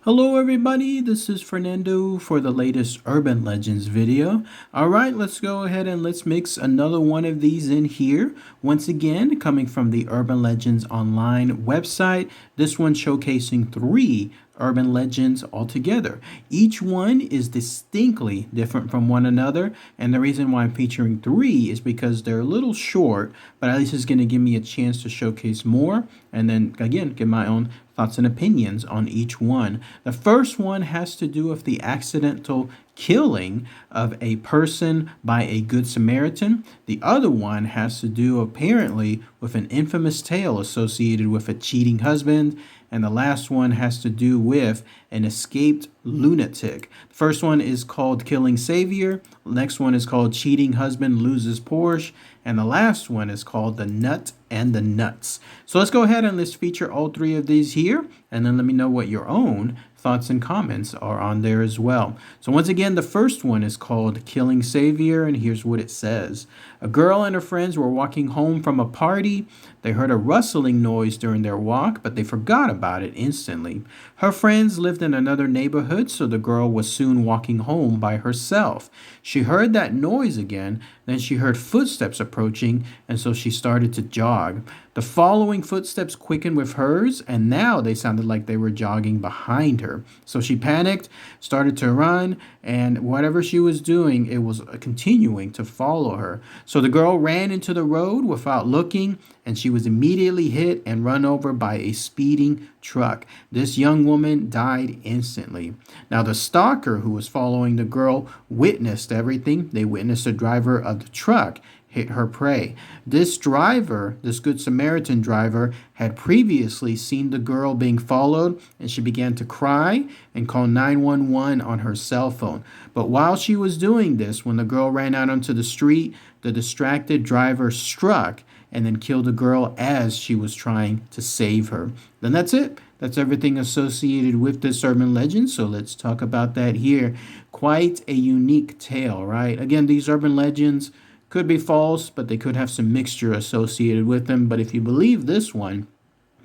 Hello everybody, this is Fernando for the latest Urban Legends video. Alright, let's go ahead and let's mix another one of these in here. Once again, coming from the Urban Legends online website, this one showcasing 3 urban legends altogether. Each one is distinctly different from one another, and the reason why I'm featuring 3 is because they're a little short, but at least it's going to give me a chance to showcase more, and then again, give my own thoughts and opinions on each one. The first one has to do with the accidental killing of a person by a Good Samaritan. The other one has to do apparently with an infamous tale associated with a cheating husband. And the last one has to do with an escaped lunatic. The first one is called Killing Savior. The next one is called Cheating Husband Loses Porsche. And the last one is called The Nut and the Nuts. So let's go ahead and let's feature all 3 of these here. And then let me know what your own thoughts and comments are on there as well. So once again, the first one is called Killing Savior, and here's what it says. A girl and her friends were walking home from a party. They heard a rustling noise during their walk, but they forgot about it instantly. Her friends lived in another neighborhood, so the girl was soon walking home by herself. She heard that noise again, then she heard footsteps approaching, and so she started to jog. The following footsteps quickened with hers, and now they sounded like they were jogging behind her. So she panicked, started to run, and whatever she was doing, it was continuing to follow her. So the girl ran into the road without looking, and she was immediately hit and run over by a speeding truck. This young woman died instantly. Now the stalker who was following the girl witnessed everything. They witnessed the driver of the truck hit her prey. This driver, this Good Samaritan driver, had previously seen the girl being followed, and she began to cry and call 911 on her cell phone. But while she was doing this, when the girl ran out onto the street, the distracted driver struck and then killed the girl as she was trying to save her. Then that's it. That's everything associated with this urban legend. So let's talk about that here. Quite a unique tale, right? Again, these urban legends could be false, but they could have some mixture associated with them. But if you believe this one,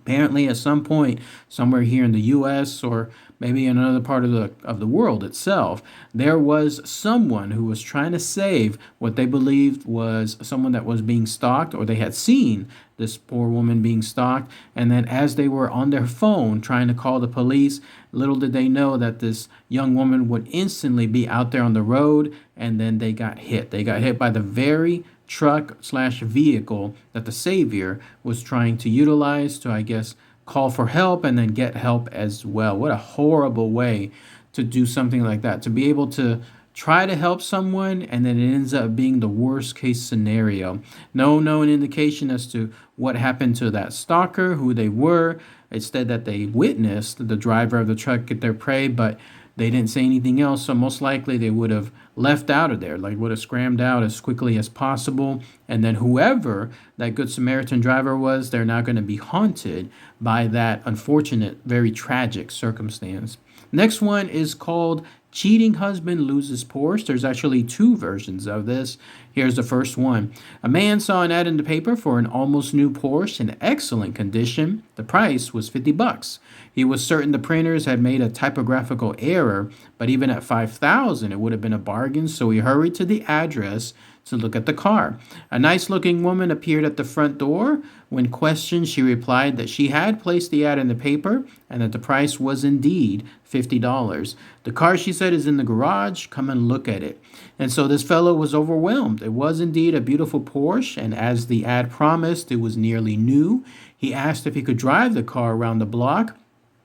apparently at some point somewhere here in the US or maybe in another part of the world itself, there was someone who was trying to save what they believed was someone that was being stalked, or they had seen this poor woman being stalked, and then as they were on their phone trying to call the police, little did they know that this young woman would instantly be out there on the road, and then they got hit. They got hit by the very truck/vehicle that the savior was trying to utilize to, I guess, call for help and then get help as well. What a horrible way to do something like that, to be able to try to help someone and then it ends up being the worst case scenario. No known indication as to what happened to that stalker, who they were. Instead that they witnessed the driver of the truck get their prey, but they didn't say anything else, so most likely they would have left out of there, like would have scrammed out as quickly as possible. And then whoever that Good Samaritan driver was, they're now going to be haunted by that unfortunate, very tragic circumstance. Next one is called Cheating Husband Loses Porsche. There's actually 2 versions of this. Here's the first one. A man saw an ad in the paper for an almost new Porsche in excellent condition. The price was $50. He was certain the printers had made a typographical error, but even at $5,000 it would have been a bargain, so he hurried to the address to look at the car. A nice-looking woman appeared at the front door. When questioned, she replied that she had placed the ad in the paper and that the price was indeed $50. The car, she said, is in the garage. Come and look at it. And so this fellow was overwhelmed. It was indeed a beautiful Porsche, and as the ad promised, it was nearly new. He asked if he could drive the car around the block.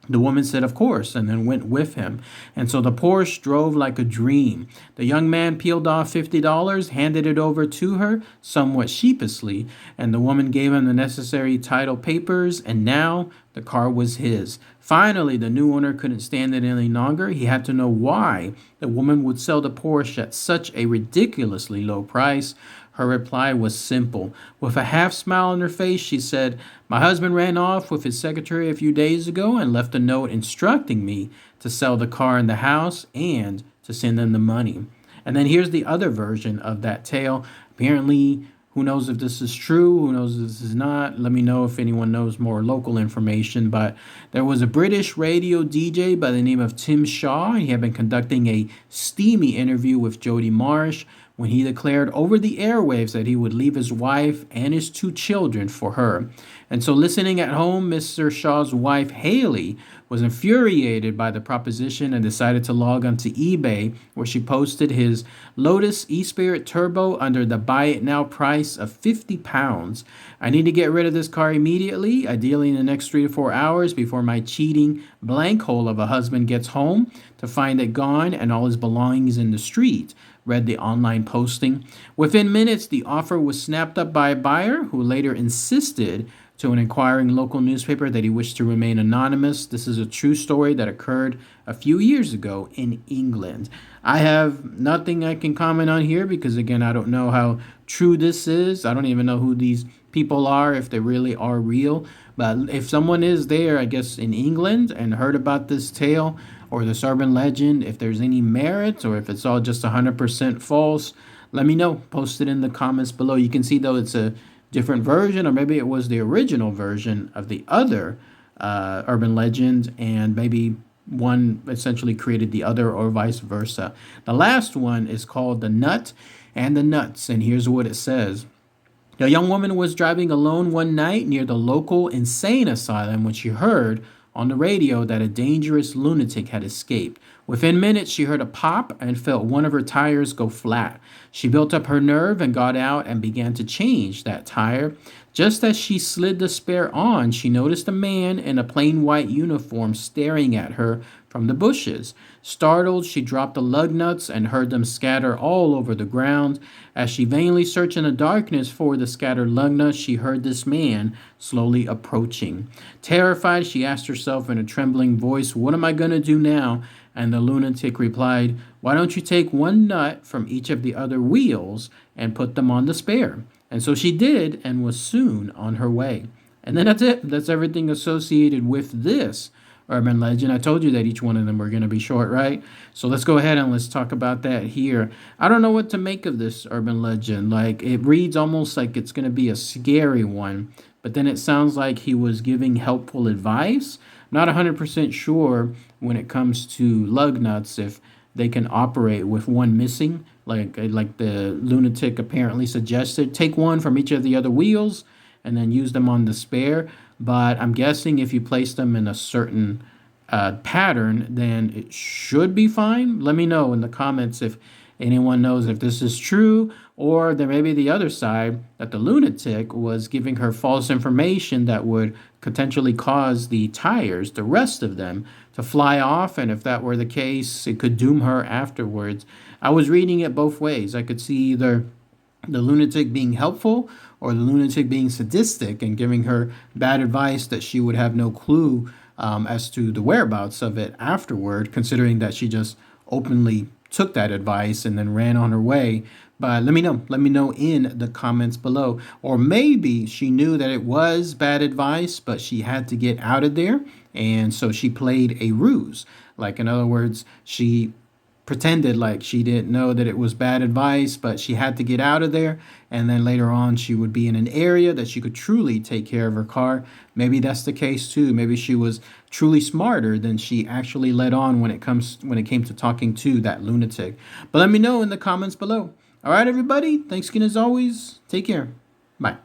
The woman said, of course, and then went with him. And so the Porsche drove like a dream. The young man peeled off $50, handed it over to her, somewhat sheepishly, and the woman gave him the necessary title papers, and now the car was his. Finally, the new owner couldn't stand it any longer. He had to know why the woman would sell the Porsche at such a ridiculously low price. Her reply was simple. With a half smile on her face, she said, "My husband ran off with his secretary a few days ago and left a note instructing me to sell the car and the house and to send them the money." And then here's the other version of that tale. Apparently, Who knows if this is true? Who knows if this is not? Let me know if anyone knows more local information. But there was a British radio DJ by the name of Tim Shaw. He had been conducting a steamy interview with Jody Marsh when he declared over the airwaves that he would leave his wife and his 2 children for her. And so, listening at home, Mr. Shaw's wife, Haley, was infuriated by the proposition and decided to log onto eBay, where she posted his Lotus eSpirit Turbo under the buy it now price of £50. I need to get rid of this car immediately, ideally in the next 3 to 4 hours before my cheating blank hole of a husband gets home to find it gone and all his belongings in the street, read the online posting. Within minutes, the offer was snapped up by a buyer who later insisted to an inquiring local newspaper that he wished to remain anonymous. This is a true story that occurred a few years ago in England. I have nothing I can comment on here because, again, I don't know how true this is. I don't even know who these people are, if they really are real. But if someone is there, I guess, in England and heard about this tale or this urban legend, if there's any merit or if it's all just 100% false, let me know. Post it in the comments below. You can see, though, it's a different version, or maybe it was the original version of the other urban legend, and maybe one essentially created the other, or vice versa. The last one is called The Nut and the Nuts, and here's what it says. A young woman was driving alone one night near the local insane asylum when she heard on the radio that a dangerous lunatic had escaped. Within minutes, she heard a pop and felt one of her tires go flat. She built up her nerve and got out and began to change that tire. Just as she slid the spare on, she noticed a man in a plain white uniform staring at her from the bushes. Startled, she dropped the lug nuts and heard them scatter all over the ground. As she vainly searched in the darkness for the scattered lug nuts, she heard this man slowly approaching. Terrified, she asked herself in a trembling voice, "What am I going to do now?" And the lunatic replied, "Why don't you take one nut from each of the other wheels and put them on the spare?" And so she did, and was soon on her way. And then that's it. That's everything associated with this urban legend. I told you that each one of them were going to be short, right? So let's go ahead and let's talk about that here. I don't know what to make of this urban legend. Like, it reads almost like it's going to be a scary one, but then it sounds like he was giving helpful advice. Not 100% sure when it comes to lug nuts if they can operate with one missing, like the lunatic apparently suggested. Take one from each of the other wheels and then use them on the spare. But I'm guessing if you place them in a certain pattern, then it should be fine. Let me know in the comments if anyone knows if this is true, or there may be the other side, that the lunatic was giving her false information that would potentially cause the tires, the rest of them, to fly off. And if that were the case, it could doom her afterwards. I was reading it both ways. I could see either the lunatic being helpful or the lunatic being sadistic and giving her bad advice that she would have no clue as to the whereabouts of it afterward, considering that she just openly took that advice and then ran on her way. But let me know. Let me know in the comments below. Or maybe she knew that it was bad advice, but she had to get out of there, and so she played a ruse. Like, in other words, she pretended like she didn't know that it was bad advice, but she had to get out of there, and then later on she would be in an area that she could truly take care of her car. Maybe that's the case too. Maybe she was truly smarter than she actually let on when it came to talking to that lunatic. But let me know in the comments below. All right, everybody, thanks again as always. Take care. Bye.